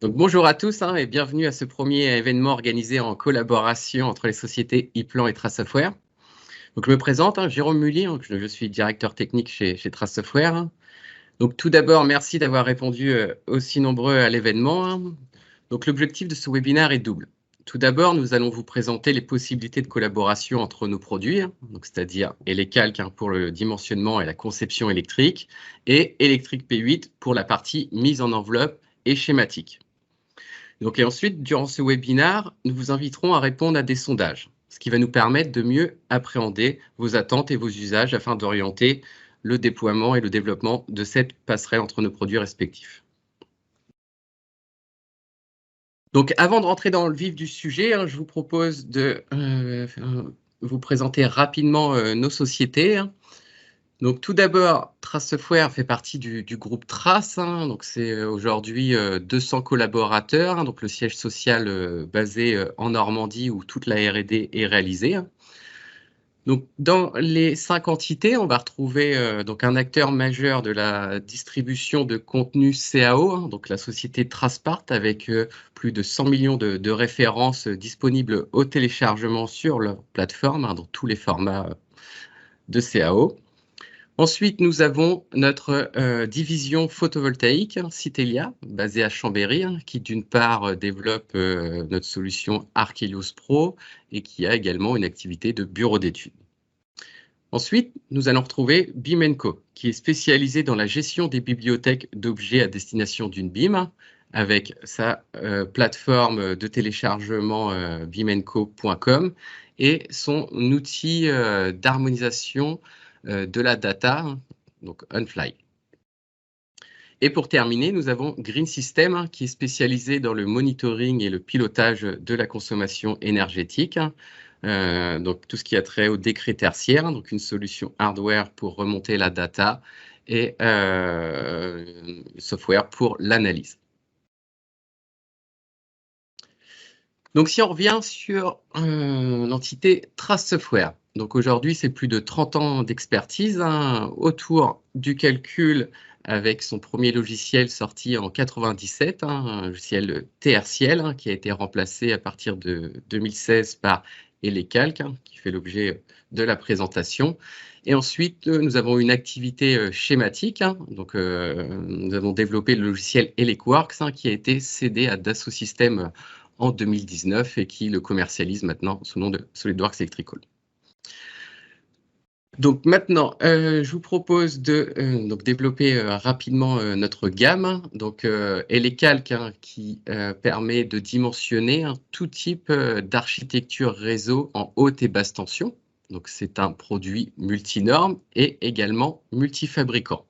Donc bonjour à tous et bienvenue à ce premier événement organisé en collaboration entre les sociétés ePlan et Trace Software. Donc je me présente, Jérôme Mully, je suis directeur technique chez Trace Software. Donc tout d'abord, merci d'avoir répondu aussi nombreux à l'événement. Donc l'objectif de ce webinaire est double. Tout d'abord, nous allons vous présenter les possibilités de collaboration entre nos produits, donc c'est-à-dire ELECALC pour le dimensionnement et la conception électrique, et Electric P8 pour la partie mise en enveloppe et schématique. Et ensuite, durant ce webinaire, nous vous inviterons à répondre à des sondages, ce qui va nous permettre de mieux appréhender vos attentes et vos usages afin d'orienter le déploiement et le développement de cette passerelle entre nos produits respectifs. Donc, avant de rentrer dans le vif du sujet, je vous propose de vous présenter rapidement nos sociétés. Donc tout d'abord, Trace Software fait partie du groupe Trace. Donc c'est aujourd'hui 200 collaborateurs. Donc le siège social basé en Normandie où toute la R&D est réalisée. Donc dans les 5 entités, on va retrouver donc un acteur majeur de la distribution de contenu CAO, donc la société Tracepart avec plus de 100 millions de références disponibles au téléchargement sur leur plateforme, dans tous les formats de CAO. Ensuite, nous avons notre division photovoltaïque, Citelia, basée à Chambéry, qui d'une part développe notre solution Arc Helios Pro et qui a également une activité de bureau d'études. Ensuite, nous allons retrouver BIM & Co, qui est spécialisé dans la gestion des bibliothèques d'objets à destination d'une BIM, avec sa plateforme de téléchargement bimandco.com et son outil d'harmonisation de la data, donc OnFly. Et pour terminer, nous avons Green System qui est spécialisé dans le monitoring et le pilotage de la consommation énergétique. Donc tout ce qui a trait au décret tertiaire, donc une solution hardware pour remonter la data et software pour l'analyse. Donc si on revient sur l'entité Trace Software, donc aujourd'hui c'est plus de 30 ans d'expertise autour du calcul avec son premier logiciel sorti en 97, un logiciel TRCL qui a été remplacé à partir de 2016 par ELECALC qui fait l'objet de la présentation. Et ensuite, nous avons une activité schématique. Donc, nous avons développé le logiciel ElecWorks qui a été cédé à Dassault Systèmes en 2019 et qui le commercialise maintenant sous le nom de SolidWorks Electrical. Donc maintenant, je vous propose de développer rapidement notre gamme. Donc ELECALC qui permet de dimensionner tout type d'architecture réseau en haute et basse tension. Donc c'est un produit multinorme et également multifabricant.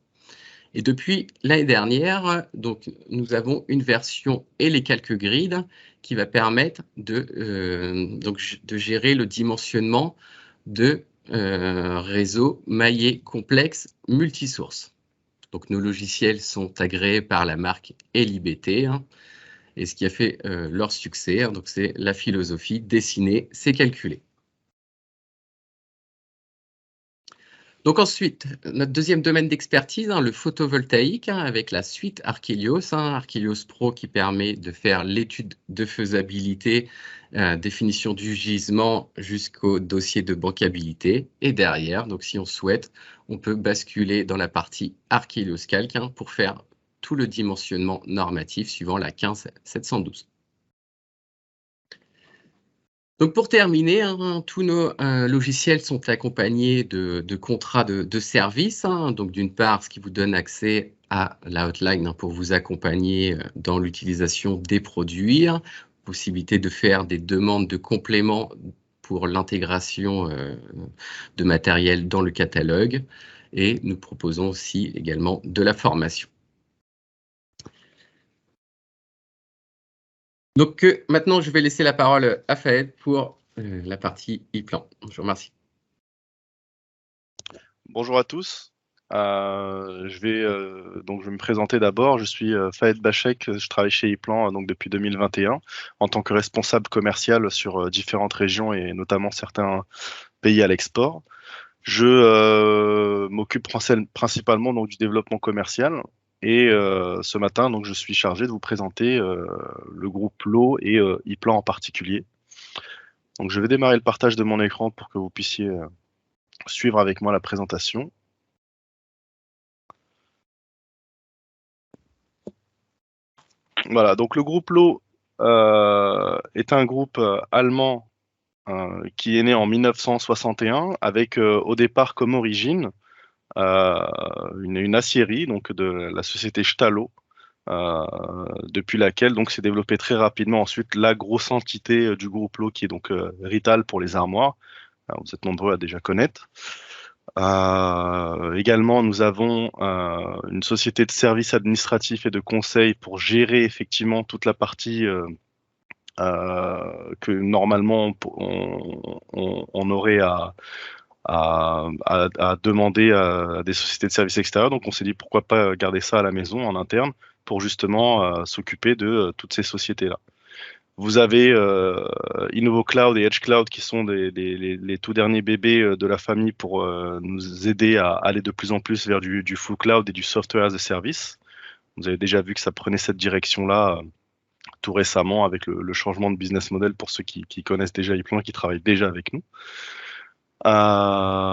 Et depuis l'année dernière, donc, nous avons une version ELECALC Grid qui va permettre de gérer le dimensionnement de réseaux maillés complexes multisources. Donc nos logiciels sont agréés par la marque LIBT et ce qui a fait leur succès, donc c'est la philosophie dessiner, c'est calculer. Donc ensuite, notre deuxième domaine d'expertise, le photovoltaïque, avec la suite Arc Helios, Arc Helios Pro qui permet de faire l'étude de faisabilité, définition du gisement jusqu'au dossier de bancabilité. Et derrière, donc si on souhaite, on peut basculer dans la partie Arc Helios Calc pour faire tout le dimensionnement normatif suivant la 15712. Donc pour terminer, tous nos logiciels sont accompagnés de contrats de service. Donc d'une part, ce qui vous donne accès à la hotline pour vous accompagner dans l'utilisation des produits, possibilité de faire des demandes de compléments pour l'intégration de matériel dans le catalogue. Et nous proposons aussi également de la formation. Donc maintenant, je vais laisser la parole à Fahed pour la partie ePlan. Je vous remercie. Bonjour à tous. Je vais me présenter d'abord. Je suis Fahed Bachek, je travaille chez ePlan depuis 2021 en tant que responsable commercial sur différentes régions et notamment certains pays à l'export. Je m'occupe principalement du développement commercial Et ce matin, donc, je suis chargé de vous présenter le groupe Lowe et ePlan en particulier. Donc, je vais démarrer le partage de mon écran pour que vous puissiez suivre avec moi la présentation. Voilà, donc le groupe Lowe est un groupe allemand qui est né en 1961 avec au départ comme origine une aciérie donc de la société Stalo, depuis laquelle donc s'est développée très rapidement ensuite la grosse entité du groupe Lowe qui est donc Rital pour les armoires. Alors, vous êtes nombreux à déjà connaître. Également, nous avons une société de services administratifs et de conseil pour gérer effectivement toute la partie que normalement on aurait à demander à des sociétés de services extérieurs. Donc on s'est dit pourquoi pas garder ça à la maison en interne pour justement s'occuper de toutes ces sociétés-là. Vous avez Innovo Cloud et Edge Cloud qui sont les tout derniers bébés de la famille pour nous aider à aller de plus en plus vers du full cloud et du software as a service. Vous avez déjà vu que ça prenait cette direction-là tout récemment avec le changement de business model pour ceux qui connaissent déjà ePlan et qui travaillent déjà avec nous. Enfin,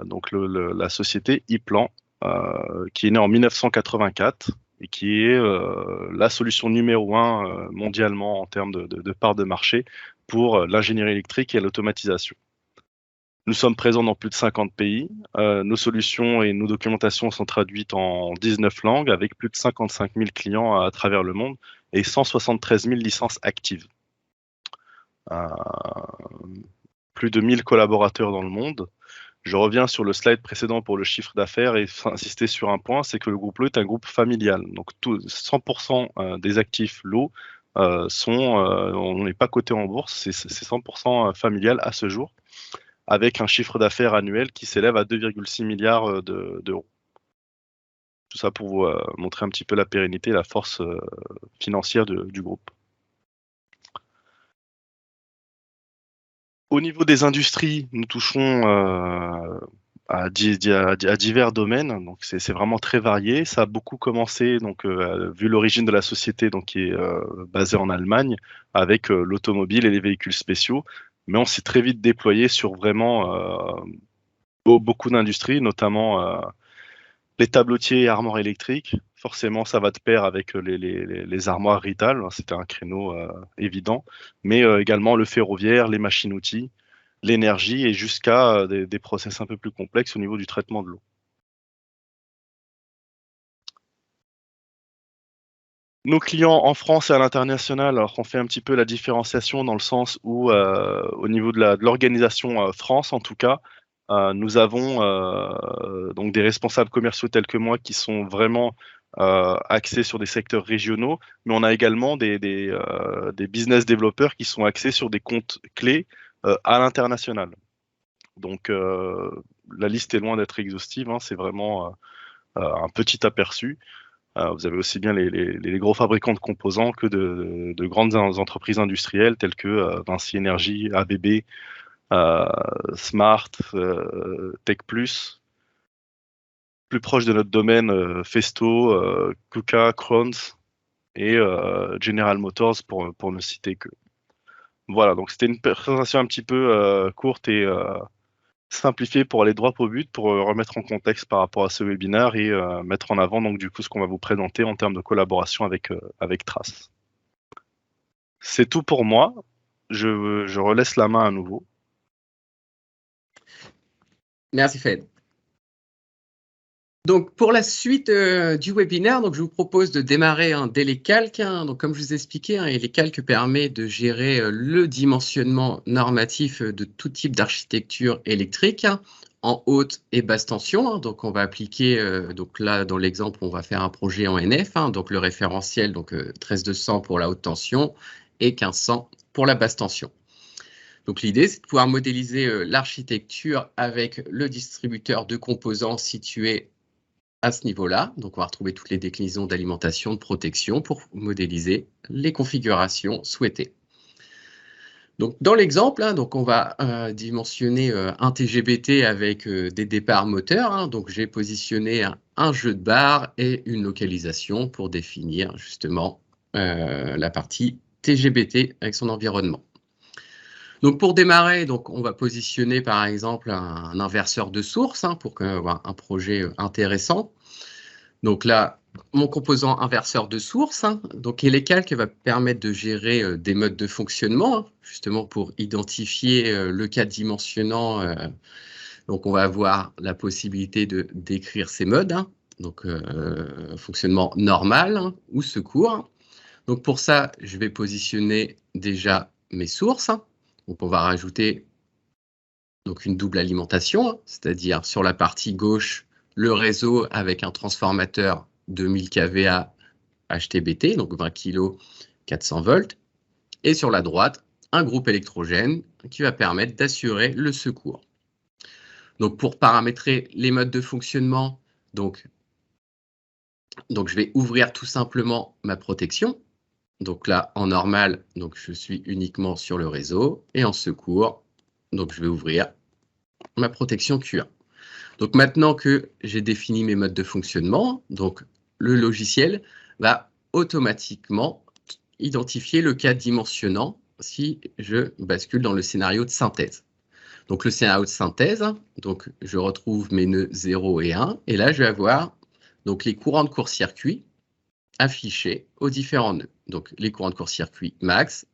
donc la société ePlan, qui est née en 1984 et qui est la solution numéro 1 mondialement en termes de part de marché pour l'ingénierie électrique et l'automatisation. Nous sommes présents dans plus de 50 pays. Nos solutions et nos documentations sont traduites en 19 langues avec plus de 55 000 clients à travers le monde et 173 000 licences actives. Plus de 1000 collaborateurs dans le monde. Je reviens sur le slide précédent pour le chiffre d'affaires et insister sur un point, c'est que le groupe Lowe est un groupe familial. Donc 100% des actifs Lowe on n'est pas coté en bourse, c'est 100% familial à ce jour, avec un chiffre d'affaires annuel qui s'élève à 2,6 milliards d'euros. Tout ça pour vous montrer un petit peu la pérennité et la force financière du groupe. Au niveau des industries, nous touchons à divers domaines, donc c'est vraiment très varié. Ça a beaucoup commencé, donc vu l'origine de la société, donc qui est basée en Allemagne, avec l'automobile et les véhicules spéciaux, mais on s'est très vite déployé sur vraiment beaucoup d'industries, notamment les tablotiers et armoires électriques. Forcément, ça va de pair avec les armoires Rital, c'était un créneau évident, mais également le ferroviaire, les machines-outils, l'énergie et jusqu'à des process un peu plus complexes au niveau du traitement de l'eau. Nos clients en France et à l'international, alors on fait un petit peu la différenciation dans le sens où, au niveau de l'organisation France en tout cas, nous avons donc des responsables commerciaux tels que moi qui sont vraiment axés sur des secteurs régionaux, mais on a également des business développeurs qui sont axés sur des comptes clés à l'international. Donc la liste est loin d'être exhaustive, hein, c'est vraiment un petit aperçu. Vous avez aussi bien les gros fabricants de composants que de grandes entreprises industrielles telles que Vinci Énergie, ABB, Smart, Tech Plus. Plus proche de notre domaine, Festo, KUKA, Krones et General Motors pour ne citer que. Voilà, donc c'était une présentation un petit peu courte et simplifiée pour aller droit au but, pour remettre en contexte par rapport à ce webinaire et mettre en avant donc du coup ce qu'on va vous présenter en termes de collaboration avec Trace. C'est tout pour moi. Je relaisse la main à nouveau. Merci Fed. Donc pour la suite du webinaire, donc je vous propose de démarrer dès les calques. Donc comme je vous ai expliqué, les calques permettent de gérer le dimensionnement normatif de tout type d'architecture électrique en haute et basse tension. Donc on va appliquer, donc là dans l'exemple, on va faire un projet en NF, donc le référentiel, donc 13200 pour la haute tension et 1500 pour la basse tension. Donc l'idée, c'est de pouvoir modéliser l'architecture avec le distributeur de composants situé à ce niveau-là. Donc, on va retrouver toutes les déclinaisons d'alimentation, de protection pour modéliser les configurations souhaitées. Donc, dans l'exemple, donc on va dimensionner un TGBT avec des départs moteurs. Donc, j'ai positionné un jeu de barres et une localisation pour définir justement la partie TGBT avec son environnement. Donc pour démarrer, donc on va positionner par exemple un inverseur de source pour avoir un projet intéressant. Donc là, mon composant inverseur de source, donc ELECalc va permettre de gérer des modes de fonctionnement, justement pour identifier le cas dimensionnant. Donc on va avoir la possibilité de décrire ces modes, donc fonctionnement normal ou secours. Donc pour ça, je vais positionner déjà mes sources. Donc on va rajouter donc une double alimentation, c'est-à-dire sur la partie gauche, le réseau avec un transformateur 2000 kVA HTBT, donc 20 kg, 400 volts. Et sur la droite, un groupe électrogène qui va permettre d'assurer le secours. Donc pour paramétrer les modes de fonctionnement, donc je vais ouvrir tout simplement ma protection. Donc là, en normal, donc je suis uniquement sur le réseau. Et en secours, donc je vais ouvrir ma protection Q1. Donc maintenant que j'ai défini mes modes de fonctionnement, donc le logiciel va automatiquement identifier le cas dimensionnant si je bascule dans le scénario de synthèse. Donc le scénario de synthèse, donc je retrouve mes nœuds 0 et 1, et là je vais avoir donc les courants de court-circuit affichés aux différents nœuds. Donc les courants de court-circuit max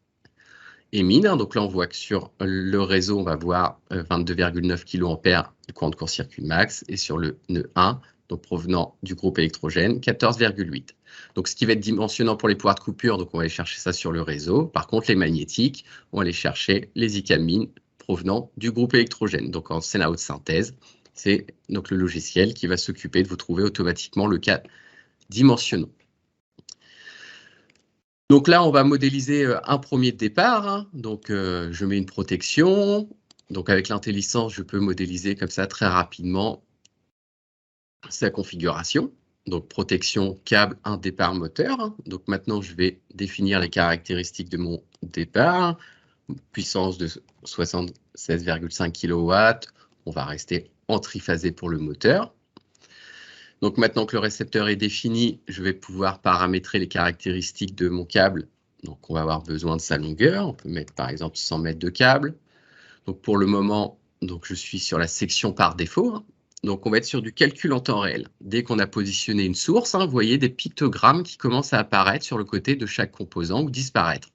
et min. Donc là on voit que sur le réseau on va voir 22,9 kA de courant de court-circuit max, et sur le nœud 1, donc provenant du groupe électrogène, 14,8. Donc ce qui va être dimensionnant pour les pouvoirs de coupure, donc on va aller chercher ça sur le réseau. Par contre les magnétiques, on va aller chercher les IK min provenant du groupe électrogène. Donc en scénario de synthèse, c'est donc le logiciel qui va s'occuper de vous trouver automatiquement le cas dimensionnant. Donc là, on va modéliser un premier départ. Donc je mets une protection. Donc avec l'intelligence, je peux modéliser comme ça très rapidement sa configuration. Donc protection, câble, un départ moteur. Donc maintenant, je vais définir les caractéristiques de mon départ. Puissance de 76,5 kW. On va rester en triphasé pour le moteur. Donc maintenant que le récepteur est défini, je vais pouvoir paramétrer les caractéristiques de mon câble. Donc on va avoir besoin de sa longueur. On peut mettre par exemple 100 mètres de câble. Donc pour le moment, donc je suis sur la section par défaut. Donc on va être sur du calcul en temps réel. Dès qu'on a positionné une source, vous voyez des pictogrammes qui commencent à apparaître sur le côté de chaque composant ou disparaître.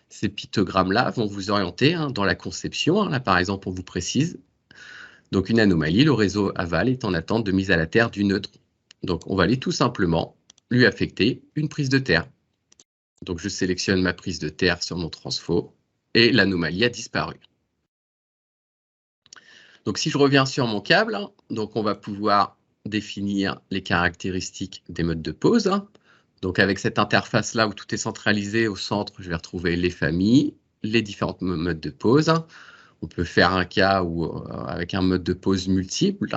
Ces pictogrammes-là vont vous orienter dans la conception. Là par exemple, on vous précise. Donc une anomalie, le réseau aval est en attente de mise à la terre du neutron. Donc on va aller tout simplement lui affecter une prise de terre. Donc je sélectionne ma prise de terre sur mon transfo et l'anomalie a disparu. Donc si je reviens sur mon câble, donc on va pouvoir définir les caractéristiques des modes de pose. Donc avec cette interface-là où tout est centralisé au centre, je vais retrouver les familles, les différents modes de pose. On peut faire un cas où, avec un mode de pose multiple,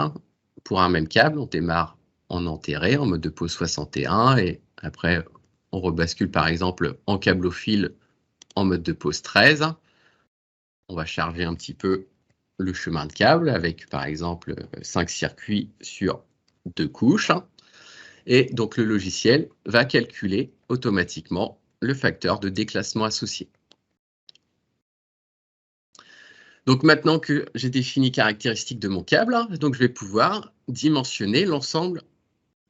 pour un même câble, on démarre en enterré, en mode de pose 61, et après, on rebascule par exemple en câble au fil en mode de pose 13. On va charger un petit peu le chemin de câble avec par exemple 5 circuits sur 2 couches. Et donc le logiciel va calculer automatiquement le facteur de déclassement associé. Donc maintenant que j'ai défini les caractéristiques de mon câble, donc je vais pouvoir dimensionner l'ensemble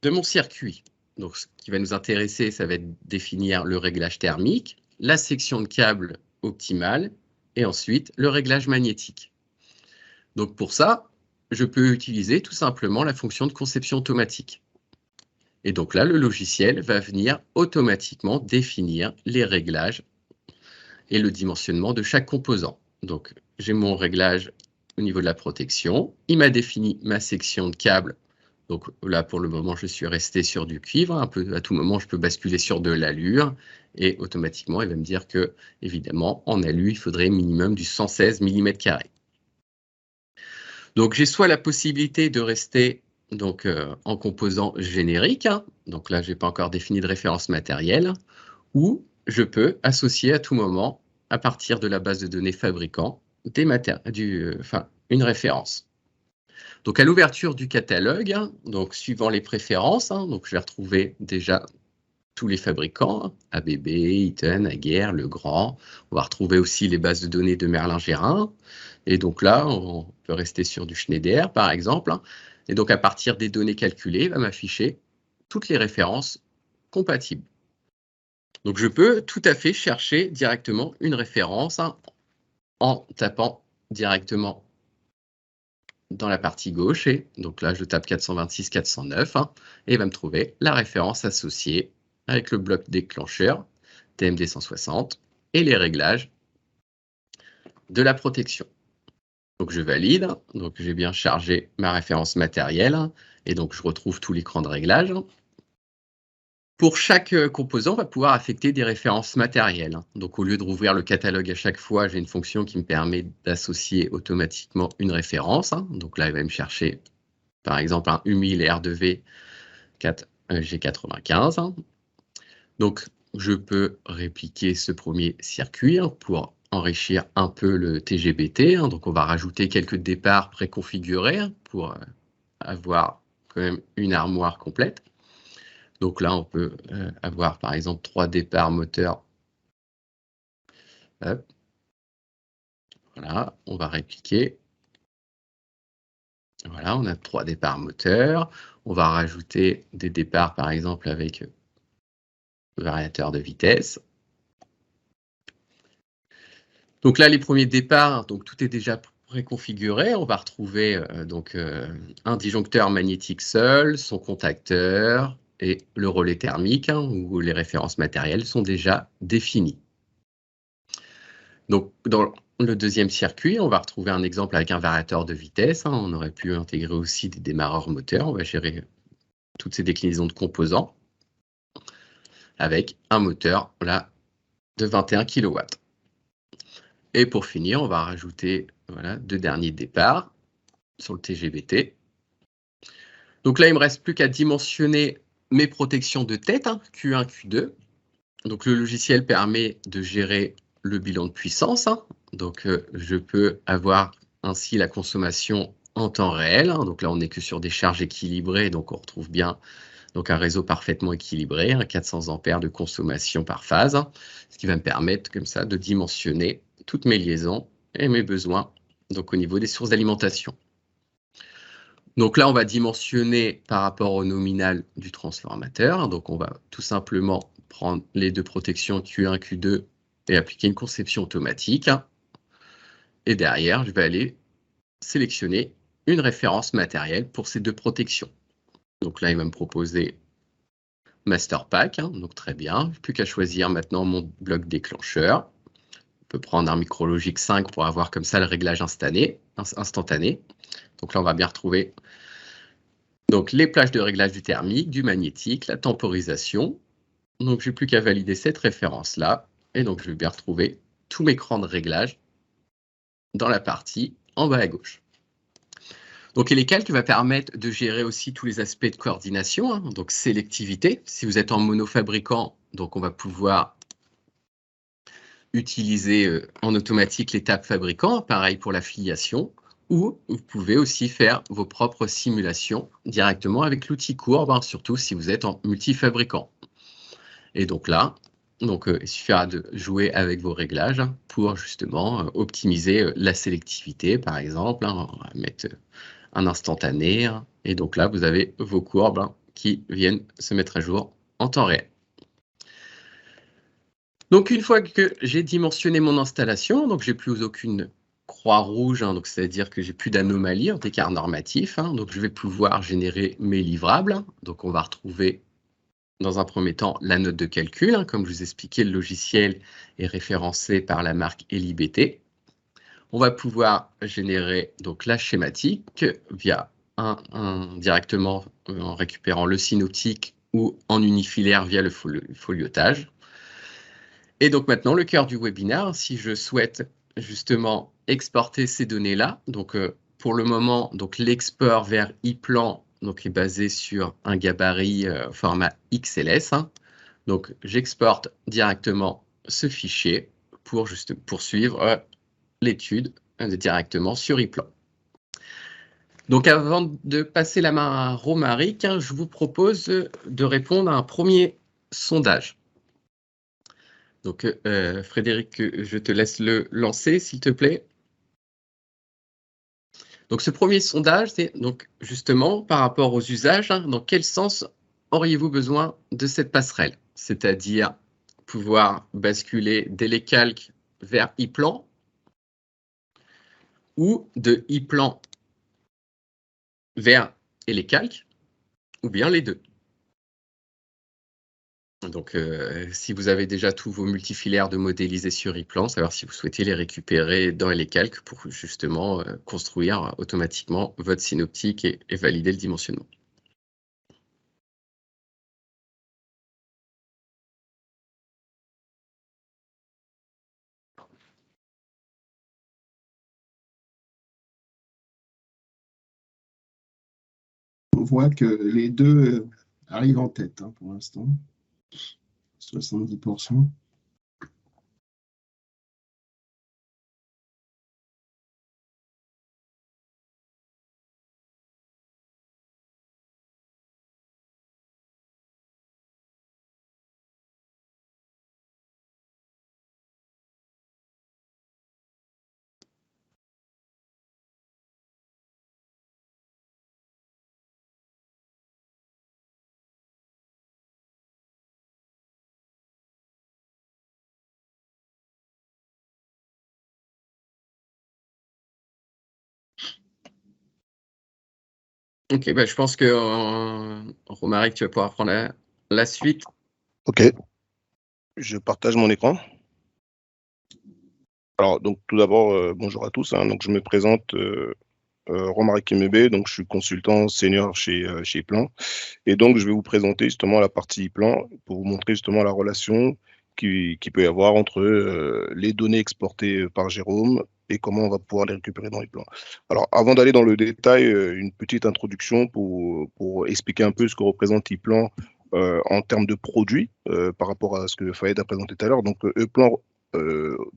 de mon circuit. Donc ce qui va nous intéresser, ça va être définir le réglage thermique, la section de câble optimale et ensuite le réglage magnétique. Donc pour ça, je peux utiliser tout simplement la fonction de conception automatique. Et donc là, le logiciel va venir automatiquement définir les réglages et le dimensionnement de chaque composant. Donc j'ai mon réglage au niveau de la protection. Il m'a défini ma section de câble. Donc là, pour le moment, je suis resté sur du cuivre. À tout moment, je peux basculer sur de l'allure. Et automatiquement, il va me dire que, évidemment, en alu, il faudrait minimum du 116 mm². Donc j'ai soit la possibilité de rester donc, en composant générique. Donc là, je n'ai pas encore défini de référence matérielle. Ou je peux associer à tout moment, à partir de la base de données fabricant, une référence. Donc, à l'ouverture du catalogue, donc suivant les préférences, donc je vais retrouver déjà tous les fabricants, ABB, Eaton, Aguerre, Legrand. On va retrouver aussi les bases de données de Merlin-Gérin. Et donc là, on peut rester sur du Schneider, par exemple. Et donc, à partir des données calculées, il va m'afficher toutes les références compatibles. Donc, je peux tout à fait chercher directement une référence en tapant directement dans la partie gauche. Et donc là, je tape 426 409 et il va me trouver la référence associée avec le bloc déclencheur TMD 160 et les réglages de la protection. Donc je valide, donc j'ai bien chargé ma référence matérielle et donc je retrouve tout l'écran de réglage. Pour chaque composant, on va pouvoir affecter des références matérielles. Donc au lieu de rouvrir le catalogue à chaque fois, j'ai une fonction qui me permet d'associer automatiquement une référence. Donc là, il va me chercher par exemple un U1000 R2V G95. Donc je peux répliquer ce premier circuit pour enrichir un peu le TGBT. Donc on va rajouter quelques départs préconfigurés pour avoir quand même une armoire complète. Donc là, on peut avoir par exemple 3 départs moteurs. Hop. Voilà, on va répliquer. Voilà, on a 3 départs moteurs. On va rajouter des départs par exemple avec variateur de vitesse. Donc là, les premiers départs, donc tout est déjà préconfiguré. On va retrouver un disjoncteur magnétique seul, son contacteur et le relais thermique où les références matérielles sont déjà définies. Donc dans le deuxième circuit, on va retrouver un exemple avec un variateur de vitesse. On aurait pu intégrer aussi des démarreurs moteurs. On va gérer toutes ces déclinaisons de composants avec un moteur là, de 21 kW. Et pour finir, on va rajouter 2 derniers départs sur le TGBT. Donc là, il ne me reste plus qu'à dimensionner mes protections de tête, Q1, Q2. Donc le logiciel permet de gérer le bilan de puissance. Donc je peux avoir ainsi la consommation en temps réel. Donc là, on n'est que sur des charges équilibrées, donc on retrouve bien donc un réseau parfaitement équilibré, 400 ampères de consommation par phase, ce qui va me permettre comme ça de dimensionner toutes mes liaisons et mes besoins donc au niveau des sources d'alimentation. Donc là, on va dimensionner par rapport au nominal du transformateur. Donc on va tout simplement prendre les deux protections Q1, Q2 et appliquer une conception automatique. Et derrière, je vais aller sélectionner une référence matérielle pour ces deux protections. Donc là, il va me proposer Master Pack, donc très bien. Plus qu'à choisir maintenant mon bloc déclencheur. On peut prendre un Micrologic 5 pour avoir comme ça le réglage instantané. Donc là, on va bien retrouver donc, les plages de réglage du thermique, du magnétique, la temporisation. Donc, je n'ai plus qu'à valider cette référence-là. Et donc, je vais bien retrouver tous mes crans de réglage dans la partie en bas à gauche. Donc, et les calques vont permettre de gérer aussi tous les aspects de coordination, donc sélectivité. Si vous êtes en monofabricant, donc on va pouvoir utiliser en automatique l'étape fabricant, pareil pour la filiation. Ou vous pouvez aussi faire vos propres simulations directement avec l'outil courbe, surtout si vous êtes en multifabricant. Et donc là, il suffira de jouer avec vos réglages pour justement optimiser la sélectivité, par exemple. On va mettre un instantané. Et donc là, vous avez vos courbes qui viennent se mettre à jour en temps réel. Donc une fois que j'ai dimensionné mon installation, donc j'ai plus aucune croix rouge, donc c'est-à-dire que j'ai plus d'anomalies en d'écart normatif, donc je vais pouvoir générer mes livrables. Donc on va retrouver dans un premier temps la note de calcul. Comme je vous expliquais, le logiciel est référencé par la marque ELIBT. On va pouvoir générer donc la schématique via directement en récupérant le synoptique ou en unifilaire via le foliotage. Et donc maintenant, le cœur du webinaire, si je souhaite justement exporter ces données-là, donc pour le moment, donc l'export vers iPlan est basé sur un gabarit format XLS. Donc j'exporte directement ce fichier pour poursuivre l'étude directement sur iPlan. Donc, avant de passer la main à Romaric, je vous propose de répondre à un premier sondage. Donc, Frédéric, je te laisse le lancer, s'il te plaît. Donc, ce premier sondage, c'est donc justement par rapport aux usages, dans quel sens auriez-vous besoin de cette passerelle? C'est-à-dire pouvoir basculer d'Elecalc vers ePlan ou de ePlan vers Elecalc, ou bien les deux. Donc, si vous avez déjà tous vos multifilaires de modéliser sur ePlan, savoir si vous souhaitez les récupérer dans Elecalc pour justement construire automatiquement votre synoptique et valider le dimensionnement. On voit que les deux arrivent en tête pour l'instant. 70%. Ok, je pense que Romaric, tu vas pouvoir prendre la suite. Ok, je partage mon écran. Alors, donc tout d'abord, bonjour à tous. Donc, je me présente, Romaric Kimebe, donc je suis consultant senior chez Plan. Et donc, je vais vous présenter justement la partie Plan pour vous montrer justement la relation qui peut y avoir entre les données exportées par Jérôme et comment on va pouvoir les récupérer dans les plans. Alors, avant d'aller dans le détail, une petite introduction pour expliquer un peu ce que représente ePlan en termes de produits par rapport à ce que Fayed a présenté tout à l'heure. Donc, ePlan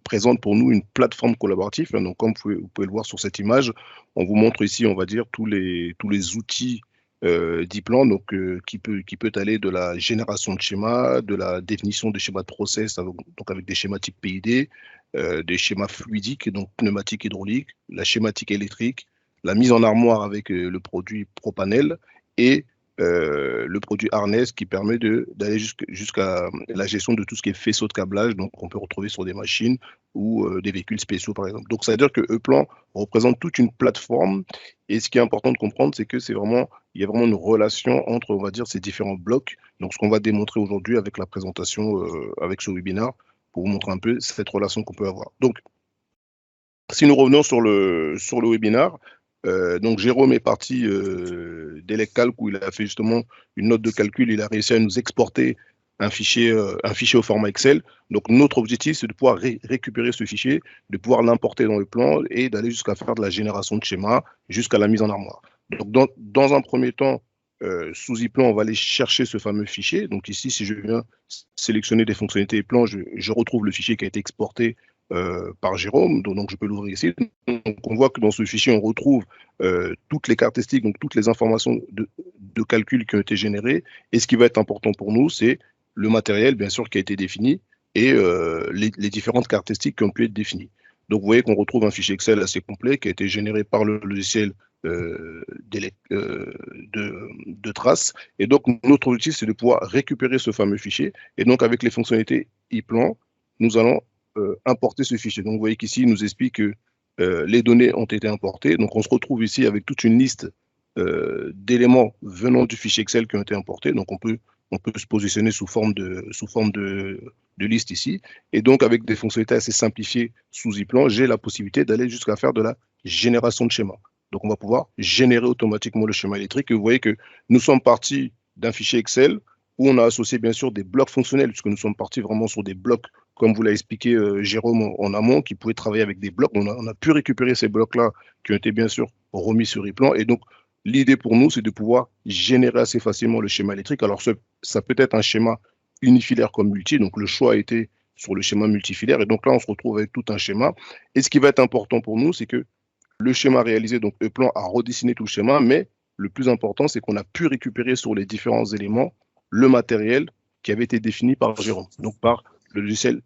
présente pour nous une plateforme collaborative. Donc, comme vous pouvez le voir sur cette image, on vous montre ici, on va dire, tous les outils d'ePlan, donc qui peut aller de la génération de schémas, de la définition des schémas de process, donc avec des schémas type PID, des schémas fluidiques, donc pneumatiques, hydrauliques, la schématique électrique, la mise en armoire avec le produit Propanel et le produit Harness qui permet d'aller jusqu'à la gestion de tout ce qui est faisceau de câblage, donc qu'on peut retrouver sur des machines ou des véhicules spéciaux par exemple. Donc ça veut dire que ePlan représente toute une plateforme et ce qui est important de comprendre, c'est que il y a vraiment une relation entre, on va dire, ces différents blocs. Donc ce qu'on va démontrer aujourd'hui avec la présentation, avec ce webinaire, pour vous montrer un peu cette relation qu'on peut avoir. Donc, si nous revenons sur le webinaire, donc Jérôme est parti d'Elecalc où il a fait justement une note de calcul, il a réussi à nous exporter un fichier au format Excel. Donc notre objectif, c'est de pouvoir récupérer ce fichier, de pouvoir l'importer dans le plan et d'aller jusqu'à faire de la génération de schémas, jusqu'à la mise en armoire. Donc dans un premier temps, sous ePlan, on va aller chercher ce fameux fichier. Donc ici, si je viens sélectionner des fonctionnalités ePlan, je retrouve le fichier qui a été exporté par Jérôme, donc je peux l'ouvrir ici. Donc on voit que dans ce fichier, on retrouve toutes les caractéristiques, donc toutes les informations de calcul qui ont été générées. Et ce qui va être important pour nous, c'est le matériel, bien sûr, qui a été défini et les différentes caractéristiques qui ont pu être définies. Donc vous voyez qu'on retrouve un fichier Excel assez complet qui a été généré par le logiciel de traces. Et donc notre objectif, c'est de pouvoir récupérer ce fameux fichier. Et donc avec les fonctionnalités ePlan, nous allons importer ce fichier. Donc vous voyez qu'ici, il nous explique que les données ont été importées. Donc on se retrouve ici avec toute une liste d'éléments venant du fichier Excel qui ont été importés. Donc on peut se positionner sous forme de liste ici. Et donc avec des fonctionnalités assez simplifiées sous ePlan, j'ai la possibilité d'aller jusqu'à faire de la génération de schémas. Donc on va pouvoir générer automatiquement le schéma électrique. Et vous voyez que nous sommes partis d'un fichier Excel où on a associé bien sûr des blocs fonctionnels, puisque nous sommes partis vraiment sur des blocs, comme vous l'a expliqué Jérôme en amont, qui pouvaient travailler avec des blocs. On a pu récupérer ces blocs-là qui ont été bien sûr remis sur ePlan. Et donc, l'idée pour nous, c'est de pouvoir générer assez facilement le schéma électrique. Alors, ça peut être un schéma unifilaire comme multi. Donc, le choix a été sur le schéma multifilaire. Et donc là, on se retrouve avec tout un schéma. Et ce qui va être important pour nous, c'est que le schéma réalisé, donc E-Plan a redessiné tout le schéma, mais le plus important, c'est qu'on a pu récupérer sur les différents éléments le matériel qui avait été défini par Jérôme, donc par le logiciel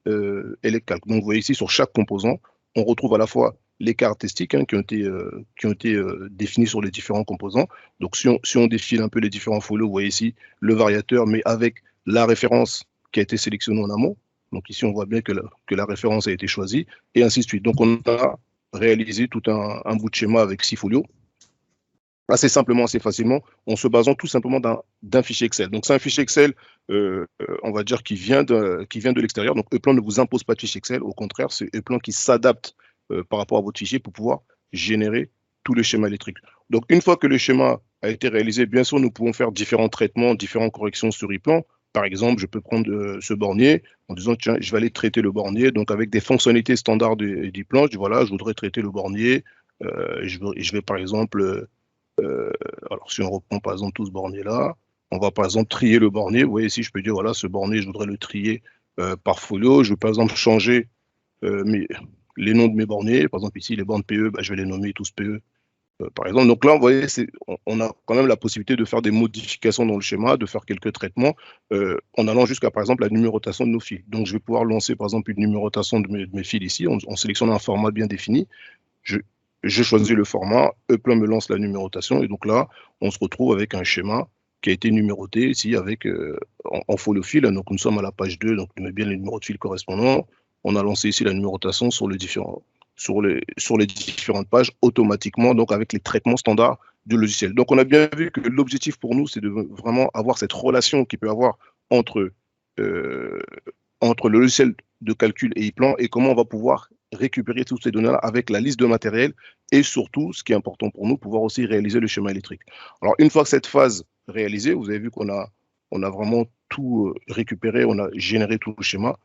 ElecCalc. Donc vous voyez ici, sur chaque composant, on retrouve à la fois les caractéristiques qui ont été définies sur les différents composants. Donc si on défile un peu les différents folios, vous voyez ici le variateur, mais avec la référence qui a été sélectionnée en amont. Donc ici, on voit bien que la référence a été choisie, et ainsi de suite. Donc on a réalisé tout un bout de schéma avec 6 folios, assez simplement, assez facilement, en se basant tout simplement d'un fichier Excel. Donc c'est un fichier Excel, on va dire, qui vient de l'extérieur. Donc E-Plan ne vous impose pas de fichier Excel, au contraire, c'est E-Plan qui s'adapte par rapport à votre fichier pour pouvoir générer tous les schémas électriques. Donc une fois que le schéma a été réalisé, bien sûr, nous pouvons faire différents traitements, différentes corrections sur E-Plan. Par exemple, je peux prendre ce bornier en disant, tiens, je vais aller traiter le bornier. Donc, avec des fonctionnalités standards du plan, je dis, voilà, je voudrais traiter le bornier. Je vais, par exemple, alors si on reprend, par exemple, tout ce bornier-là, on va, par exemple, trier le bornier. Vous voyez ici, je peux dire, voilà, ce bornier, je voudrais le trier par folio. Je vais, par exemple, changer les noms de mes borniers. Par exemple, ici, les bornes PE, je vais les nommer tous PE. Par exemple, donc là, vous voyez, on a quand même la possibilité de faire des modifications dans le schéma, de faire quelques traitements, en allant jusqu'à, par exemple, la numérotation de nos fils. Donc, je vais pouvoir lancer, par exemple, une numérotation de mes fils ici, en sélectionnant un format bien défini. Je choisis le format, E-Plan me lance la numérotation, et donc là, on se retrouve avec un schéma qui a été numéroté ici avec, en folio fil. Donc, nous sommes à la page 2, donc on met bien les numéros de fil correspondants. On a lancé ici la numérotation sur les différentes pages automatiquement, donc avec les traitements standards du logiciel. Donc, on a bien vu que l'objectif pour nous, c'est de vraiment avoir cette relation qu'il peut y avoir entre le logiciel de calcul et E-Plan, et comment on va pouvoir récupérer toutes ces données-là avec la liste de matériel, et surtout, ce qui est important pour nous, pouvoir aussi réaliser le schéma électrique. Alors, une fois que cette phase réalisée, vous avez vu qu'on a vraiment tout récupéré, on a généré tout le schéma.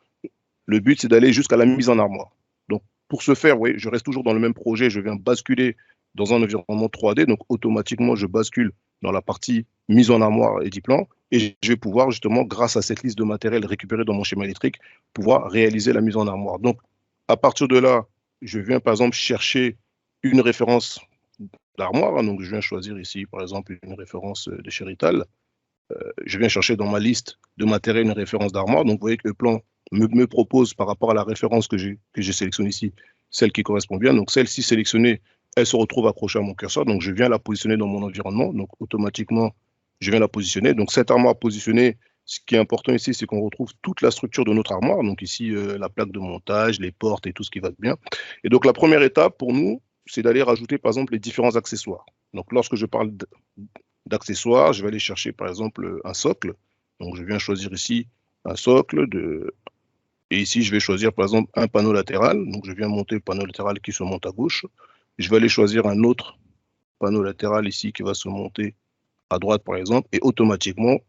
Le but, c'est d'aller jusqu'à la mise en armoire. Donc, pour ce faire, oui, je reste toujours dans le même projet, je viens basculer dans un environnement 3D, donc automatiquement, je bascule dans la partie mise en armoire et E-Plan, et je vais pouvoir justement, grâce à cette liste de matériel récupérée dans mon schéma électrique, pouvoir réaliser la mise en armoire. Donc, à partir de là, je viens par exemple chercher une référence d'armoire, donc je viens choisir ici, par exemple, une référence de chez Rital. Je viens chercher dans ma liste de matériel une référence d'armoire, donc vous voyez que le plan me propose par rapport à la référence que j'ai sélectionnée ici, celle qui correspond bien. Donc celle-ci sélectionnée, elle se retrouve accrochée à mon curseur. Donc je viens la positionner dans mon environnement. Donc automatiquement, je viens la positionner. Donc cette armoire positionnée, ce qui est important ici, c'est qu'on retrouve toute la structure de notre armoire. Donc ici, la plaque de montage, les portes et tout ce qui va bien. Et donc la première étape pour nous, c'est d'aller rajouter par exemple les différents accessoires. Donc lorsque je parle d'accessoires, je vais aller chercher par exemple un socle. Donc je viens choisir ici un socle et ici, je vais choisir par exemple un panneau latéral. Donc, je viens monter le panneau latéral qui se monte à gauche. Je vais aller choisir un autre panneau latéral ici qui va se monter à droite, par exemple. Et automatiquement,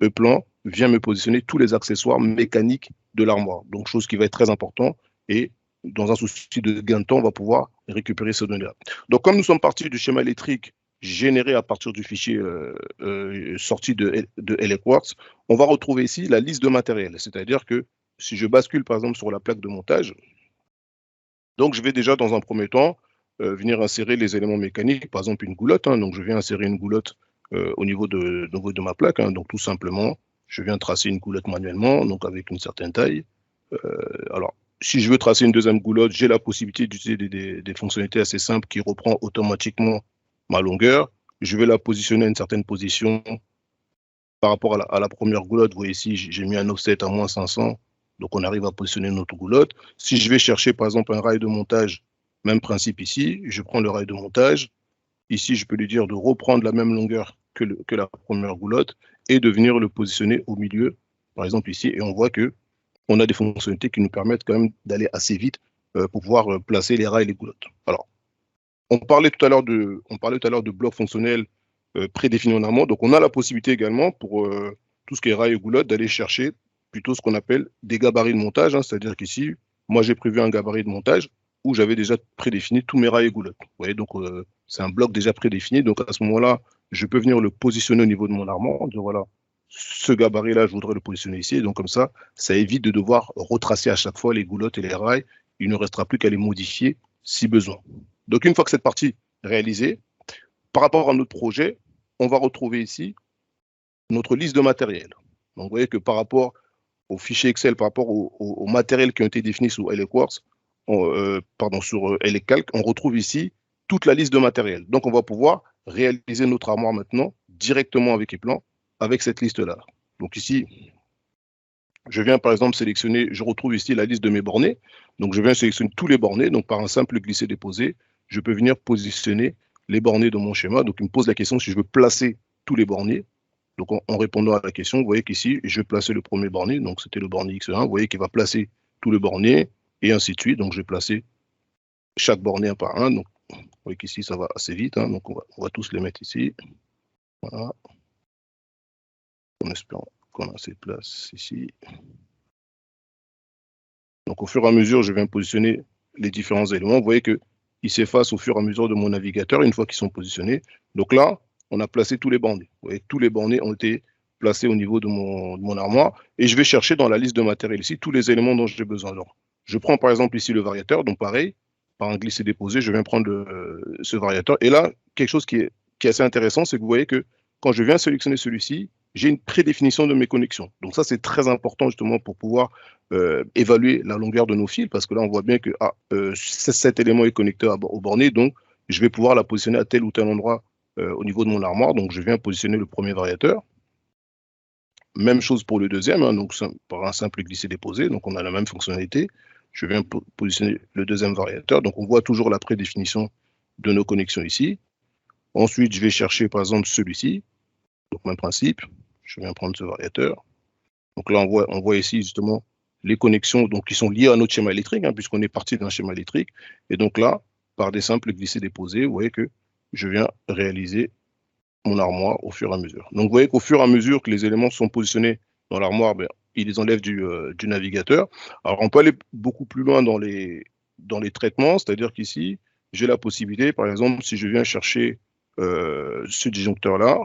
E-Plan vient me positionner tous les accessoires mécaniques de l'armoire. Donc, chose qui va être très important. Et dans un souci de gain de temps, on va pouvoir récupérer ces données-là. Donc, comme nous sommes partis du schéma électrique généré à partir du fichier sorti de ElecWorks, on va retrouver ici la liste de matériel. C'est-à-dire que si je bascule par exemple sur la plaque de montage, donc je vais déjà dans un premier temps venir insérer les éléments mécaniques, par exemple une goulotte. Donc je viens insérer une goulotte au niveau de ma plaque. Donc tout simplement, je viens tracer une goulotte manuellement, donc avec une certaine taille. Alors, si je veux tracer une deuxième goulotte, j'ai la possibilité d'utiliser des fonctionnalités assez simples qui reprend automatiquement ma longueur. Je vais la positionner à une certaine position par rapport à la première goulotte. Vous voyez ici, j'ai mis un offset à moins 500. Donc, on arrive à positionner notre goulotte. Si je vais chercher, par exemple, un rail de montage, même principe ici, je prends le rail de montage. Ici, je peux lui dire de reprendre la même longueur que la première goulotte et de venir le positionner au milieu, par exemple ici. Et on voit qu'on a des fonctionnalités qui nous permettent quand même d'aller assez vite pour pouvoir placer les rails et les goulottes. Alors, on parlait tout à l'heure de blocs fonctionnels prédéfinis en amont. Donc, on a la possibilité également pour tout ce qui est rails et goulottes d'aller chercher plutôt ce qu'on appelle des gabarits de montage, c'est-à-dire qu'ici, moi, j'ai prévu un gabarit de montage où j'avais déjà prédéfini tous mes rails et goulottes. Vous voyez, donc, c'est un bloc déjà prédéfini. Donc, à ce moment-là, je peux venir le positionner au niveau de mon armoire. Donc, voilà, ce gabarit-là, je voudrais le positionner ici. Et donc, comme ça évite de devoir retracer à chaque fois les goulottes et les rails. Il ne restera plus qu'à les modifier si besoin. Donc, une fois que cette partie est réalisée, par rapport à notre projet, on va retrouver ici notre liste de matériel. Donc, vous voyez que par rapport au fichier Excel, par rapport au matériel qui ont été définis sur LHQuartz, sur LHCalc, on retrouve ici toute la liste de matériel. Donc, on va pouvoir réaliser notre armoire maintenant directement avec ePlan, avec cette liste-là. Donc ici, je viens par exemple sélectionner, je retrouve ici la liste de mes bornés. Donc, je viens sélectionner tous les bornés. Donc, par un simple glisser-déposer, je peux venir positionner les bornés de mon schéma. Donc, il me pose la question si je veux placer tous les bornés. Donc, en répondant à la question, vous voyez qu'ici, je vais placer le premier borné. Donc, c'était le borné X1. Vous voyez qu'il va placer tous les bornés et ainsi de suite. Donc, je vais placer chaque borné un par un. Donc, vous voyez qu'ici, ça va assez vite. Hein. Donc, on va tous les mettre ici. Voilà. En espérant qu'on a assez de place ici. Donc, au fur et à mesure, je viens positionner les différents éléments. Vous voyez qu'ils s'effacent au fur et à mesure de mon navigateur, une fois qu'ils sont positionnés. Donc là, on a placé tous les bornés. Vous voyez, tous les bornés ont été placés au niveau de mon armoire. Et je vais chercher dans la liste de matériel ici tous les éléments dont j'ai besoin. Alors, je prends par exemple ici le variateur. Donc pareil, par un glisser-déposer, je viens prendre ce variateur. Et là, quelque chose qui est assez intéressant, c'est que vous voyez que quand je viens sélectionner celui-ci, j'ai une prédéfinition de mes connexions. Donc ça, c'est très important justement pour pouvoir évaluer la longueur de nos fils, parce que là, on voit bien que cet élément est connecté au borné, donc je vais pouvoir la positionner à tel ou tel endroit au niveau de mon armoire. Donc, je viens positionner le premier variateur. Même chose pour le deuxième, hein, donc par un simple glisser-déposer. Donc, on a la même fonctionnalité. Je viens positionner le deuxième variateur. Donc, on voit toujours la prédéfinition de nos connexions ici. Ensuite, je vais chercher, par exemple, celui-ci. Donc, même principe. Je viens prendre ce variateur. Donc là, on voit ici, justement, les connexions donc, qui sont liées à notre schéma électrique, hein, puisqu'on est parti d'un schéma électrique. Et donc là, par des simples glisser-déposer, vous voyez que je viens réaliser mon armoire au fur et à mesure. Donc, vous voyez qu'au fur et à mesure que les éléments sont positionnés dans l'armoire, ils les enlèvent du navigateur. Alors, on peut aller beaucoup plus loin dans les traitements, c'est-à-dire qu'ici, j'ai la possibilité, par exemple, si je viens chercher ce disjoncteur-là,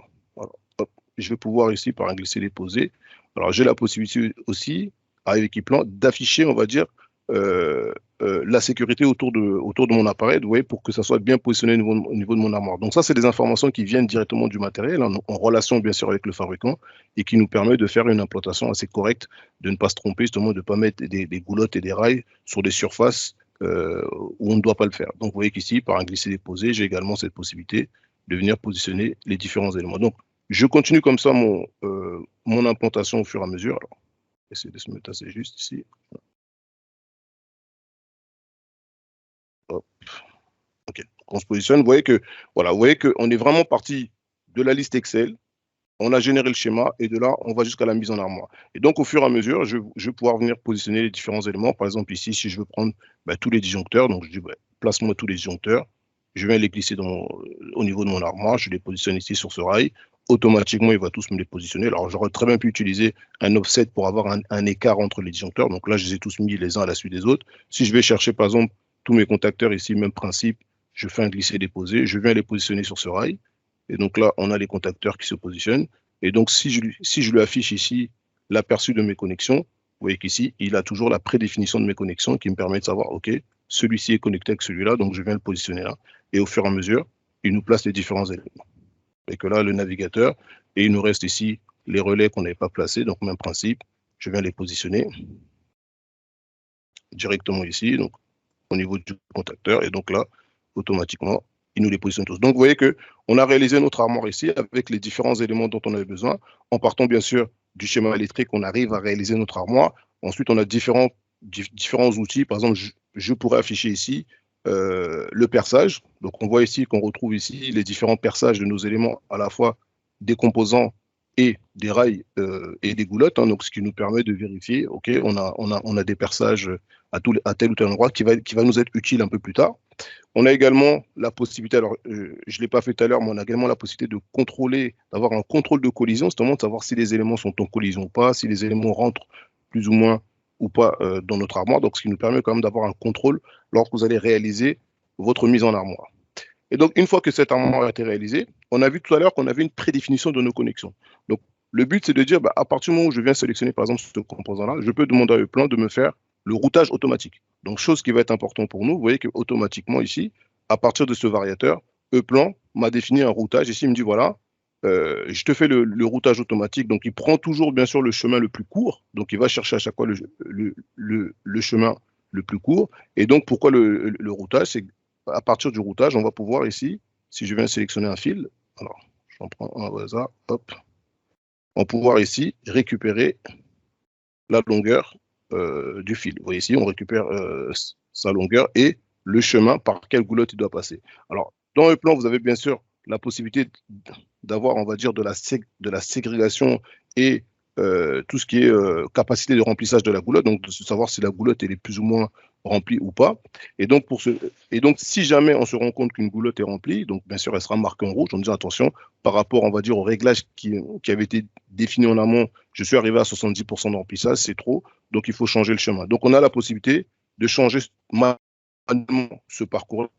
je vais pouvoir ici, par un glisser-déposer, alors j'ai la possibilité aussi, avec ePlan, d'afficher, on va dire, la sécurité autour de mon appareil, vous voyez, pour que ça soit bien positionné au niveau de mon armoire. Donc ça, c'est des informations qui viennent directement du matériel, hein, en relation bien sûr avec le fabricant, et qui nous permet de faire une implantation assez correcte, de ne pas se tromper, justement, de ne pas mettre des goulottes et des rails sur des surfaces où on ne doit pas le faire. Donc vous voyez qu'ici, par un glisser-déposer, j'ai également cette possibilité de venir positionner les différents éléments. Donc je continue comme ça mon implantation au fur et à mesure. Alors, essayer de se mettre assez juste ici. Hop. Ok, on se positionne. Vous voyez qu'on est vraiment parti de la liste Excel. On a généré le schéma et de là, on va jusqu'à la mise en armoire. Et donc, au fur et à mesure, je vais pouvoir venir positionner les différents éléments. Par exemple, ici, si je veux prendre tous les disjoncteurs, donc je dis place-moi tous les disjoncteurs. Je viens les glisser au niveau de mon armoire. Je les positionne ici sur ce rail. Automatiquement, il va tous me les positionner. Alors, j'aurais très bien pu utiliser un offset pour avoir un écart entre les disjoncteurs. Donc là, je les ai tous mis les uns à la suite des autres. Si je vais chercher, par exemple, tous mes contacteurs ici, même principe, je fais un glisser-déposer. Je viens les positionner sur ce rail. Et donc là, on a les contacteurs qui se positionnent. Et donc, si je lui affiche ici l'aperçu de mes connexions, vous voyez qu'ici, il a toujours la prédéfinition de mes connexions qui me permet de savoir, OK, celui-ci est connecté avec celui-là, donc je viens le positionner là. Et au fur et à mesure, il nous place les différents éléments. Et que là, le navigateur, et il nous reste ici les relais qu'on n'avait pas placés, donc même principe, je viens les positionner directement ici, donc au niveau du contacteur, et donc là, automatiquement, il nous les positionne tous. Donc, vous voyez qu'on a réalisé notre armoire ici avec les différents éléments dont on avait besoin. En partant, bien sûr, du schéma électrique, on arrive à réaliser notre armoire. Ensuite, on a différents outils. Par exemple, je pourrais afficher ici le perçage. Donc, on voit ici qu'on retrouve ici les différents perçages de nos éléments, à la fois des composants et des rails et des goulottes. Hein, donc, ce qui nous permet de vérifier, OK, on a des perçages à tel ou tel endroit qui va nous être utile un peu plus tard. On a également la possibilité, alors je ne l'ai pas fait tout à l'heure, mais on a également la possibilité de contrôler, d'avoir un contrôle de collision, justement de savoir si les éléments sont en collision ou pas, si les éléments rentrent plus ou moins ou pas dans notre armoire. Donc, ce qui nous permet quand même d'avoir un contrôle lorsque vous allez réaliser votre mise en armoire. Et donc, une fois que cette armoire a été réalisée, on a vu tout à l'heure qu'on avait une prédéfinition de nos connexions. Donc, le but, c'est de dire, à partir du moment où je viens sélectionner, par exemple, ce composant-là, je peux demander à ePlan de me faire le routage automatique. Donc, chose qui va être importante pour nous, vous voyez qu'automatiquement ici, à partir de ce variateur, E-Plan m'a défini un routage. Ici, il me dit, voilà, je te fais le routage automatique. Donc, il prend toujours, bien sûr, le chemin le plus court. Donc, il va chercher à chaque fois le chemin le plus court. Et donc, pourquoi le routage? C'est qu'à partir du routage, on va pouvoir ici, si je viens sélectionner un fil, alors, j'en prends un au hasard, hop, on va pouvoir ici récupérer la longueur du fil. Vous voyez ici, on récupère sa longueur et le chemin par quelle goulotte il doit passer. Alors, dans le plan, vous avez bien sûr la possibilité d'avoir, on va dire, de la ségrégation et tout ce qui est capacité de remplissage de la goulotte, donc de savoir si la goulotte elle est plus ou moins remplie ou pas. Et donc, si jamais on se rend compte qu'une goulotte est remplie, donc bien sûr, elle sera marquée en rouge en disant attention, par rapport, on va dire, au réglage qui avait été défini en amont, je suis arrivé à 70% de remplissage, c'est trop, donc il faut changer le chemin. Donc, on a la possibilité de changer manuellement ce parcours-là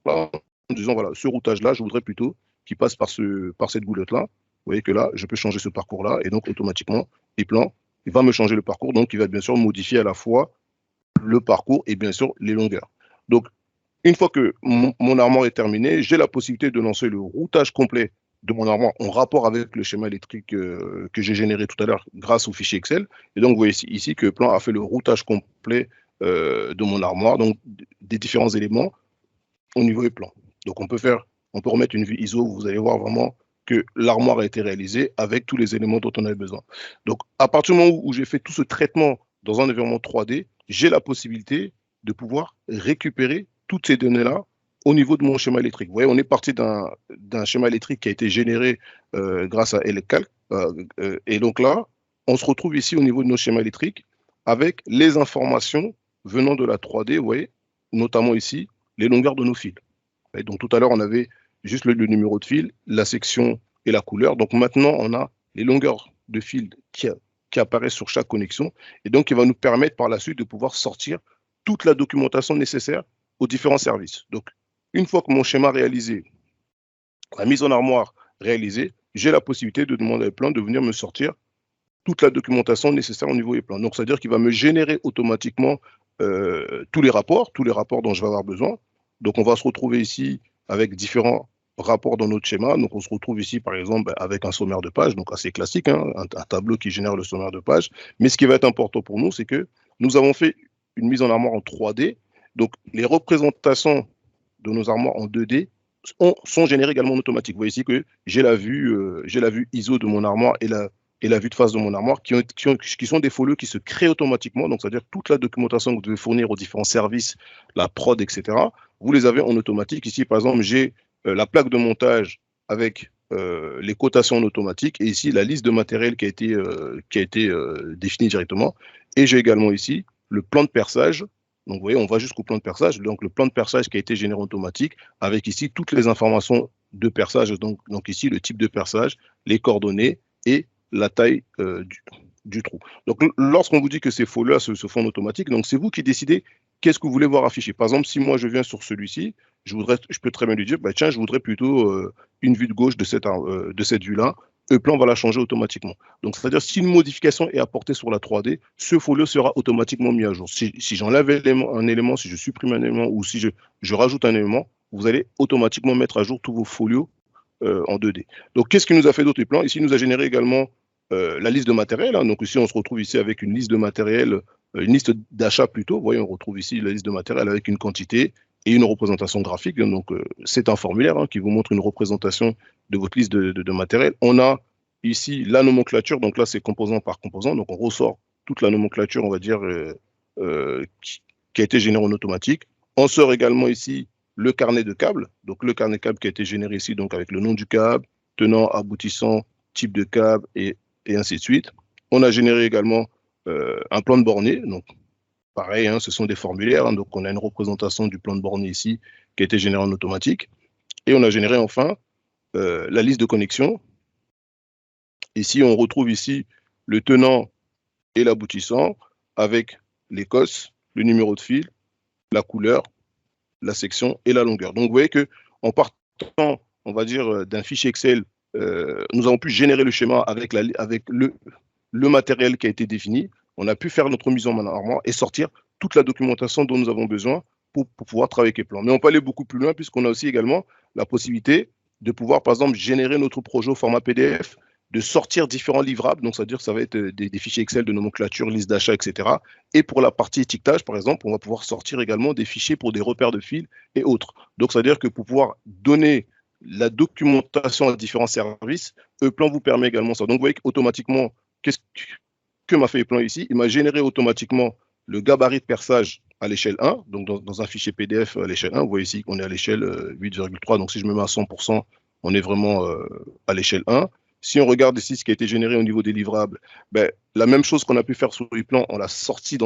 en disant voilà, ce routage-là, je voudrais plutôt qu'il passe par cette goulotte-là. Vous voyez que là, je peux changer ce parcours-là et donc automatiquement, E-Plan, il va me changer le parcours, donc il va bien sûr modifier à la fois le parcours et bien sûr les longueurs. Donc, une fois que mon armoire est terminée, j'ai la possibilité de lancer le routage complet de mon armoire en rapport avec le schéma électrique que j'ai généré tout à l'heure grâce au fichier Excel. Et donc, vous voyez ici que Plan a fait le routage complet de mon armoire, donc des différents éléments au niveau des plans. Donc, on peut remettre une vue ISO, vous allez voir vraiment que l'armoire a été réalisée avec tous les éléments dont on avait besoin. Donc, à partir du moment où j'ai fait tout ce traitement dans un environnement 3D, j'ai la possibilité de pouvoir récupérer toutes ces données-là au niveau de mon schéma électrique. Vous voyez, on est parti d'un schéma électrique qui a été généré grâce à LCalc. Et donc là, on se retrouve ici au niveau de nos schémas électriques avec les informations venant de la 3D, vous voyez, notamment ici, les longueurs de nos fils. Et donc tout à l'heure, on avait juste le numéro de fil, la section et la couleur. Donc maintenant, on a les longueurs de fil qui apparaissent sur chaque connexion. Et donc, il va nous permettre par la suite de pouvoir sortir toute la documentation nécessaire aux différents services. Donc, une fois que mon schéma réalisé, la mise en armoire réalisée, j'ai la possibilité de demander à E-Plan de venir me sortir toute la documentation nécessaire au niveau E-Plan. Donc, c'est-à-dire qu'il va me générer automatiquement tous les rapports dont je vais avoir besoin. Donc, on va se retrouver ici avec différents rapports dans notre schéma. Donc, on se retrouve ici, par exemple, avec un sommaire de page, donc assez classique, hein, un tableau qui génère le sommaire de page. Mais ce qui va être important pour nous, c'est que nous avons fait une mise en armoire en 3D. Donc, les représentations de nos armoires en 2D sont générées également en automatique. Vous voyez ici que j'ai la vue ISO de mon armoire et la vue de face de mon armoire qui sont des folios qui se créent automatiquement. Donc, c'est-à-dire toute la documentation que vous devez fournir aux différents services, la prod, etc., vous les avez en automatique. Ici, par exemple, j'ai la plaque de montage avec les cotations en automatique et ici, la liste de matériel qui a été définie directement. Et j'ai également ici le plan de perçage. Donc, vous voyez, on va jusqu'au plan de perçage. Donc, le plan de perçage qui a été généré automatique avec ici toutes les informations de perçage. Donc ici, le type de perçage, les coordonnées et la taille du trou. Donc, lorsqu'on vous dit que ces folios se font en automatique, donc c'est vous qui décidez qu'est-ce que vous voulez voir affiché. Par exemple, si moi je viens sur celui-ci, je peux très bien lui dire, bah, tiens, je voudrais plutôt une vue de gauche de cette vue-là. E-Plan va la changer automatiquement. Donc, c'est-à-dire, si une modification est apportée sur la 3D, ce folio sera automatiquement mis à jour. Si j'enlève un élément, si je supprime un élément ou si je rajoute un élément, vous allez automatiquement mettre à jour tous vos folios en 2D. Donc, qu'est-ce qu'il nous a fait d'autre E-Plan? Ici, il nous a généré également la liste de matériel. Hein. Donc, ici, on se retrouve ici avec une liste de matériel, une liste d'achat plutôt. Vous voyez, on retrouve ici la liste de matériel avec une quantité et une représentation graphique. Donc, c'est un formulaire qui vous montre une représentation de votre liste de matériel. On a ici la nomenclature. Donc là, c'est composant par composant. Donc, on ressort toute la nomenclature, on va dire, qui a été générée en automatique. On sort également ici le carnet de câbles. Donc, le carnet de câbles qui a été généré ici, donc avec le nom du câble, tenant, aboutissant, type de câble et ainsi de suite. On a généré également un plan de borné. Donc, pareil, hein, ce sont des formulaires. Hein, donc, on a une représentation du plan de borné ici qui a été généré en automatique. Et on a généré enfin la liste de connexion. Ici, on retrouve ici le tenant et l'aboutissant avec les COS, le numéro de fil, la couleur, la section et la longueur. Donc, vous voyez qu'en partant, on va dire, d'un fichier Excel, nous avons pu générer le schéma avec le matériel qui a été défini. On a pu faire notre mise en armoire et sortir toute la documentation dont nous avons besoin pour pouvoir travailler avec Eplan. Mais on peut aller beaucoup plus loin puisqu'on a aussi également la possibilité de pouvoir, par exemple, générer notre projet au format PDF, de sortir différents livrables, donc c'est-à-dire que ça va être des fichiers Excel de nomenclature, liste d'achat, etc. Et pour la partie étiquetage, par exemple, on va pouvoir sortir également des fichiers pour des repères de fil et autres. Donc c'est-à-dire que pour pouvoir donner la documentation à différents services, Eplan vous permet également ça. Donc vous voyez qu'automatiquement, qu'est-ce que m'a fait Eplan ici? Il m'a généré automatiquement le gabarit de perçage à l'échelle 1, donc dans un fichier PDF à l'échelle 1, vous voyez ici qu'on est à l'échelle 8,3, donc si je me mets à 100%, on est vraiment à l'échelle 1. Si on regarde ici ce qui a été généré au niveau des livrables, ben, la même chose qu'on a pu faire sur Eplan, on l'a sorti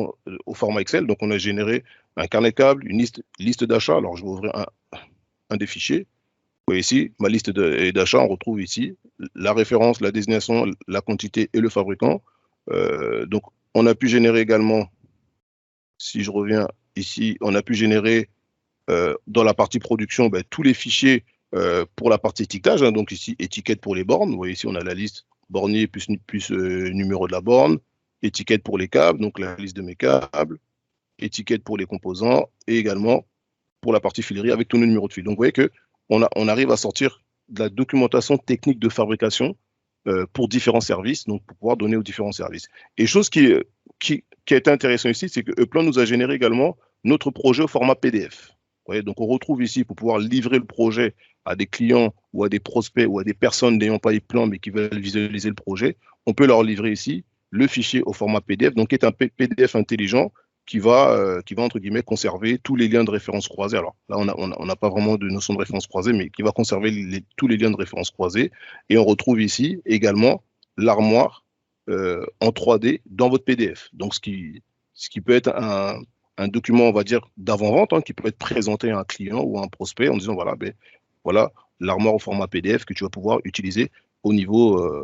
au format Excel, donc on a généré un carnet de câbles, une liste d'achat, alors je vais ouvrir un des fichiers. Vous voyez ici, ma liste d'achat, on retrouve ici la référence, la désignation, la quantité et le fabricant. Donc on a pu générer également, si je reviens ici, on a pu générer dans la partie production ben, tous les fichiers pour la partie étiquetage. Hein, donc ici, étiquette pour les bornes. Vous voyez ici, on a la liste bornier plus numéro de la borne. Étiquette pour les câbles, donc la liste de mes câbles. Étiquette pour les composants et également pour la partie filerie avec tous nos numéros de fil. Donc vous voyez qu'on arrive à sortir de la documentation technique de fabrication pour différents services, donc pour pouvoir donner aux différents services. Et chose qui a été intéressant ici, c'est que Eplan nous a généré également notre projet au format PDF. Vous voyez, donc on retrouve ici, pour pouvoir livrer le projet à des clients ou à des prospects ou à des personnes n'ayant pas Eplan mais qui veulent visualiser le projet, on peut leur livrer ici le fichier au format PDF, donc qui est un PDF intelligent qui va entre guillemets, conserver tous les liens de référence croisés. Alors là, on n'a pas vraiment de notion de référence croisée, mais qui va conserver tous les liens de référence croisés. Et on retrouve ici également l'armoire en 3D dans votre PDF. Donc, ce qui peut être un document, on va dire, d'avant-vente, hein, qui peut être présenté à un client ou à un prospect en disant, voilà l'armoire au format PDF que tu vas pouvoir utiliser au niveau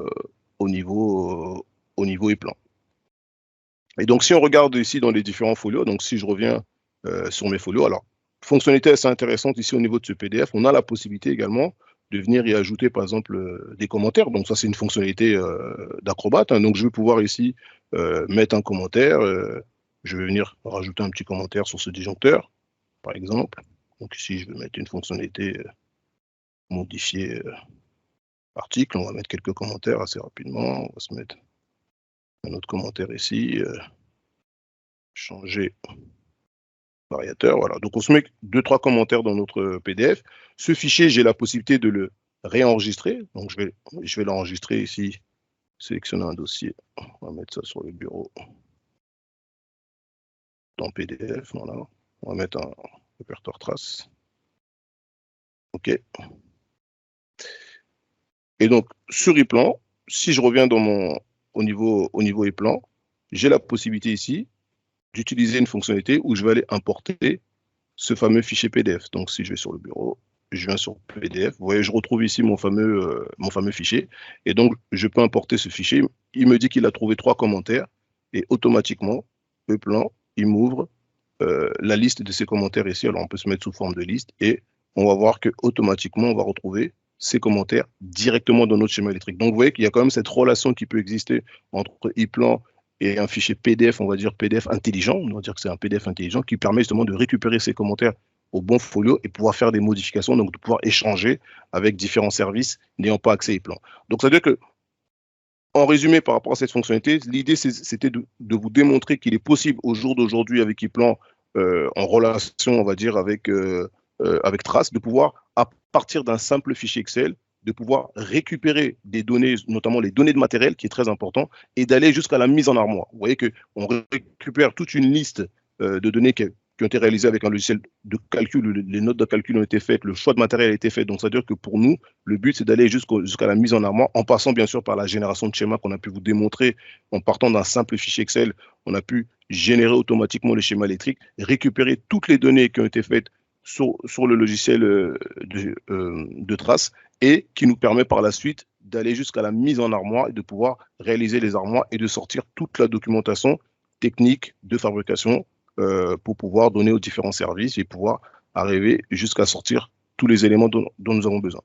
Eplan. Et donc, si on regarde ici dans les différents folios, donc si je reviens sur mes folios, alors, fonctionnalité assez intéressante ici au niveau de ce PDF, on a la possibilité également de venir y ajouter, par exemple, des commentaires. Donc, ça, c'est une fonctionnalité d'Acrobat. Hein. Donc, je vais pouvoir ici mettre un commentaire. Je vais venir rajouter un petit commentaire sur ce disjoncteur, par exemple. Donc, ici, je vais mettre une fonctionnalité modifier article. On va mettre quelques commentaires assez rapidement. On va se mettre un autre commentaire ici, changer variateur, voilà. Donc on se met 2-3 commentaires dans notre PDF. Ce fichier, j'ai la possibilité de le réenregistrer. Donc je vais l'enregistrer ici, sélectionner un dossier. On va mettre ça sur le bureau. Dans PDF, voilà. On va mettre un répertoire trace. OK. Et donc sur Eplan, si je reviens au niveau Eplan, j'ai la possibilité ici d'utiliser une fonctionnalité où je vais aller importer ce fameux fichier PDF. Donc, si je vais sur le bureau, je viens sur PDF, vous voyez, je retrouve ici mon fameux fichier. Et donc, je peux importer ce fichier. Il me dit qu'il a trouvé 3 commentaires et automatiquement, Eplan, il m'ouvre la liste de ces commentaires ici. Alors, on peut se mettre sous forme de liste et on va voir qu'automatiquement, on va retrouver ces commentaires directement dans notre schéma électrique. Donc, vous voyez qu'il y a quand même cette relation qui peut exister entre Eplan et un fichier PDF, on va dire PDF intelligent, on va dire que c'est un PDF intelligent qui permet justement de récupérer ces commentaires au bon folio et pouvoir faire des modifications, donc de pouvoir échanger avec différents services n'ayant pas accès à Eplan. Donc, ça veut dire que, en résumé, par rapport à cette fonctionnalité, l'idée, c'était de vous démontrer qu'il est possible au jour d'aujourd'hui avec Eplan, en relation, on va dire, avec Trace, de pouvoir, à partir d'un simple fichier Excel, de pouvoir récupérer des données, notamment les données de matériel, qui est très important, et d'aller jusqu'à la mise en armoire. Vous voyez qu'on récupère toute une liste de données qui ont été réalisées avec un logiciel de calcul, les notes de calcul ont été faites, le choix de matériel a été fait. Donc, ça veut dire que pour nous, le but, c'est d'aller jusqu'à la mise en armoire, en passant bien sûr par la génération de schémas qu'on a pu vous démontrer, en partant d'un simple fichier Excel, on a pu générer automatiquement les schémas électriques, récupérer toutes les données qui ont été faites sur le logiciel de Trace, et qui nous permet par la suite d'aller jusqu'à la mise en armoire et de pouvoir réaliser les armoires et de sortir toute la documentation technique de fabrication pour pouvoir donner aux différents services et pouvoir arriver jusqu'à sortir tous les éléments dont nous avons besoin.